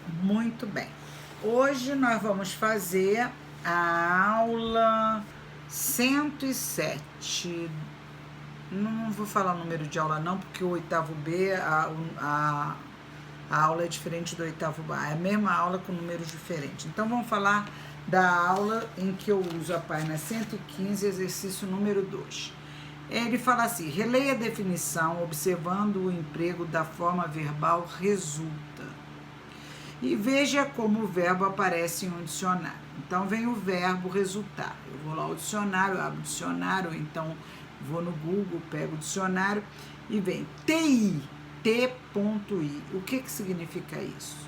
Muito bem. Hoje nós vamos fazer a aula 107. Não vou falar o número de aula não, porque o oitavo B, a aula é diferente do oitavo A. É a mesma aula com números diferentes. Então vamos falar da aula em que eu uso a página 115, exercício número 2. Ele fala assim: releia a definição observando o emprego da forma verbal resulta. E veja como o verbo aparece em um dicionário. Então, vem o verbo resultar. Eu vou lá ao dicionário, abro o dicionário, ou então vou no Google, pego o dicionário e vem TI, T.I. O que significa isso?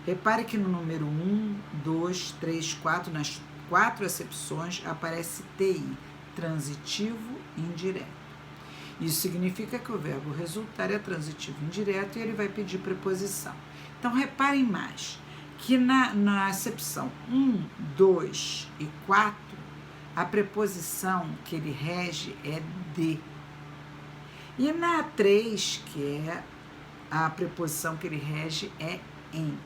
Repare que no número 1, 2, 3, 4, nas 4 acepções, aparece TI, transitivo indireto. Isso significa que o verbo resultar é transitivo indireto e ele vai pedir preposição. Então, reparem mais que na acepção 1, 2 e 4, a preposição que ele rege é de. E na 3, que é a preposição que ele rege é em.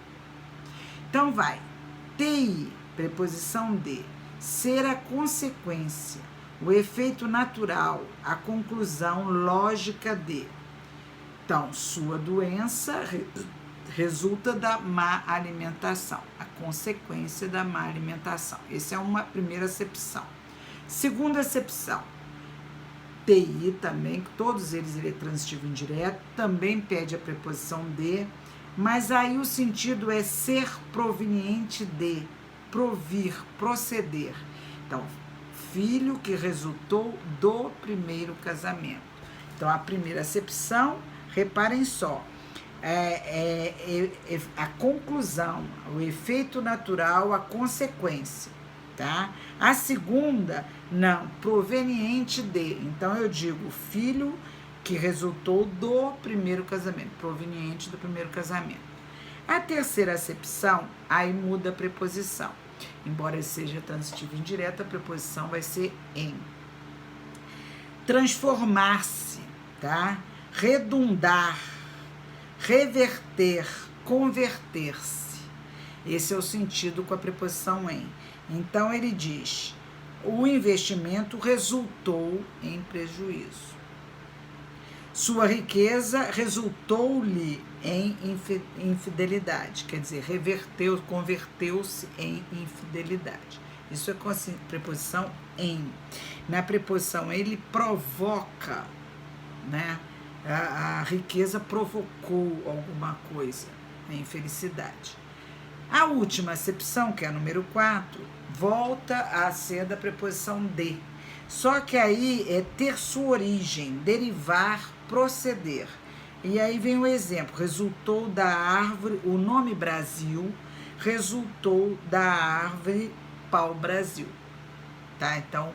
Então, vai. TI, preposição de, ser a consequência, o efeito natural, a conclusão lógica de. Então, sua doença resulta da má alimentação, a consequência da má alimentação. Essa é uma primeira acepção. Segunda acepção, TI também, que todos eles ele é transitivo indireto, também pede a preposição de, mas aí o sentido é ser proveniente de, provir, proceder. Então, filho que resultou do primeiro casamento. Então, a primeira acepção, reparem só, a conclusão, o efeito natural, a consequência, tá? A segunda, não, proveniente de. Então, eu digo filho que resultou do primeiro casamento, proveniente do primeiro casamento. A terceira acepção, aí muda a preposição. Embora seja transitivo indireto, a preposição vai ser em. Transformar-se, tá? Redundar, reverter, converter-se. Esse é o sentido com a preposição em. Então, ele diz, o investimento resultou em prejuízo. Sua riqueza resultou-lhe em infidelidade, quer dizer, reverteu, converteu-se em infidelidade. Isso é com a preposição em. Na preposição ele provoca, né? A riqueza provocou alguma coisa, a infelicidade. A última acepção, que é a número 4, volta a ser da preposição de. Só que aí é ter sua origem, derivar, proceder. E aí vem o exemplo, resultou da árvore, o nome Brasil resultou da árvore pau-brasil. Tá? Então,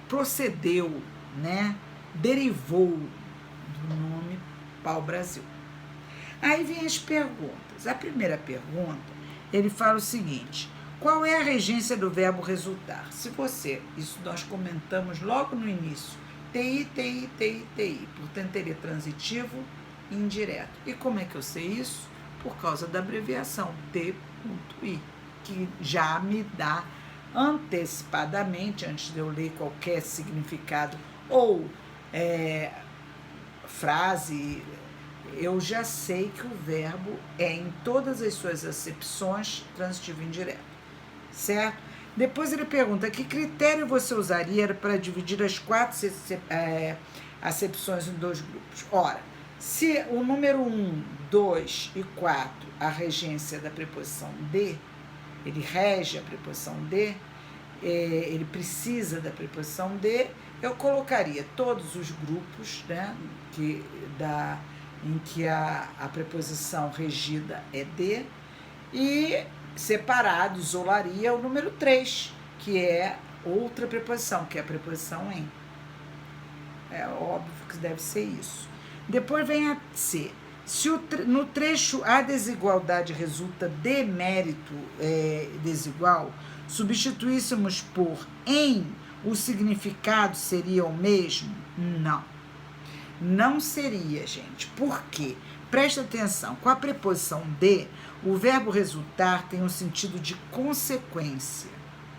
procedeu, né? Derivou do nome pau-brasil. Aí vem as perguntas. A primeira pergunta, ele fala o seguinte: qual é a regência do verbo resultar? Se você, isso nós comentamos logo no início, TI, TI, TI, TI, portanto ele é transitivo indireto. E como é que eu sei isso? Por causa da abreviação T.I, que já me dá antecipadamente, antes de eu ler qualquer significado ou frase, eu já sei que o verbo é, em todas as suas acepções, transitivo indireto, certo? Depois ele pergunta, que critério você usaria para dividir as 4 acepções em 2 grupos? Ora, se o número 1, 2 e 4, a regência da preposição de, ele rege a preposição de, ele precisa da preposição de, eu colocaria todos os grupos, né, em que a preposição regida é de, e separado, isolaria o número 3, que é outra preposição, que é a preposição em. É óbvio que deve ser isso. Depois vem a C. Se no trecho a desigualdade resulta de mérito desigual, substituíssemos por em, o significado seria o mesmo? Não. Não seria, gente. Por quê? Presta atenção, com a preposição de, o verbo resultar tem um sentido de consequência,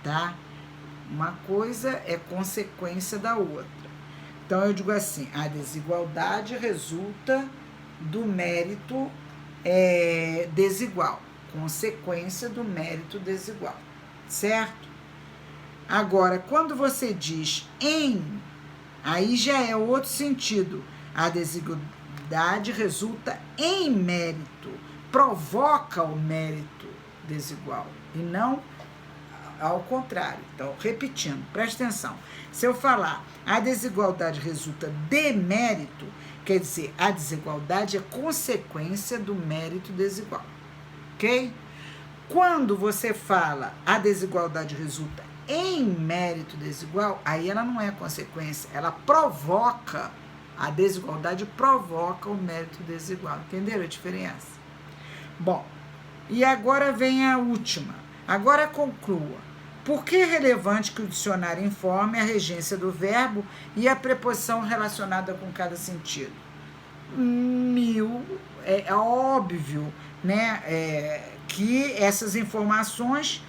tá? Uma coisa é consequência da outra. Então, eu digo assim, a desigualdade resulta do mérito desigual, consequência do mérito desigual, certo? Agora, quando você diz em, aí já é outro sentido. A desigualdade resulta em mérito, provoca o mérito desigual, e não ao contrário. Então, repetindo, presta atenção. Se eu falar a desigualdade resulta de mérito, quer dizer, a desigualdade é consequência do mérito desigual, ok? Quando você fala a desigualdade resulta em mérito desigual, aí ela não é consequência, ela provoca, a desigualdade provoca o mérito desigual. Entenderam a diferença? Bom, e agora vem a última. Agora conclua. Por que é relevante que o dicionário informe a regência do verbo e a preposição relacionada com cada sentido? É óbvio, né, que essas informações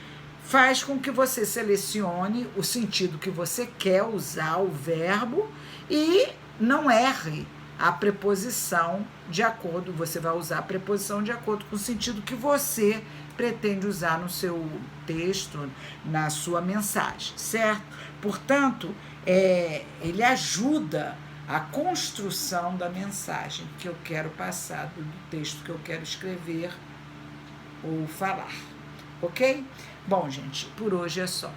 faz com que você selecione o sentido que você quer usar o verbo e não erre a preposição de acordo, você vai usar a preposição de acordo com o sentido que você pretende usar no seu texto, na sua mensagem, certo? Portanto, ele ajuda a construção da mensagem que eu quero passar, do texto que eu quero escrever ou falar, ok? Bom, gente, por hoje é só.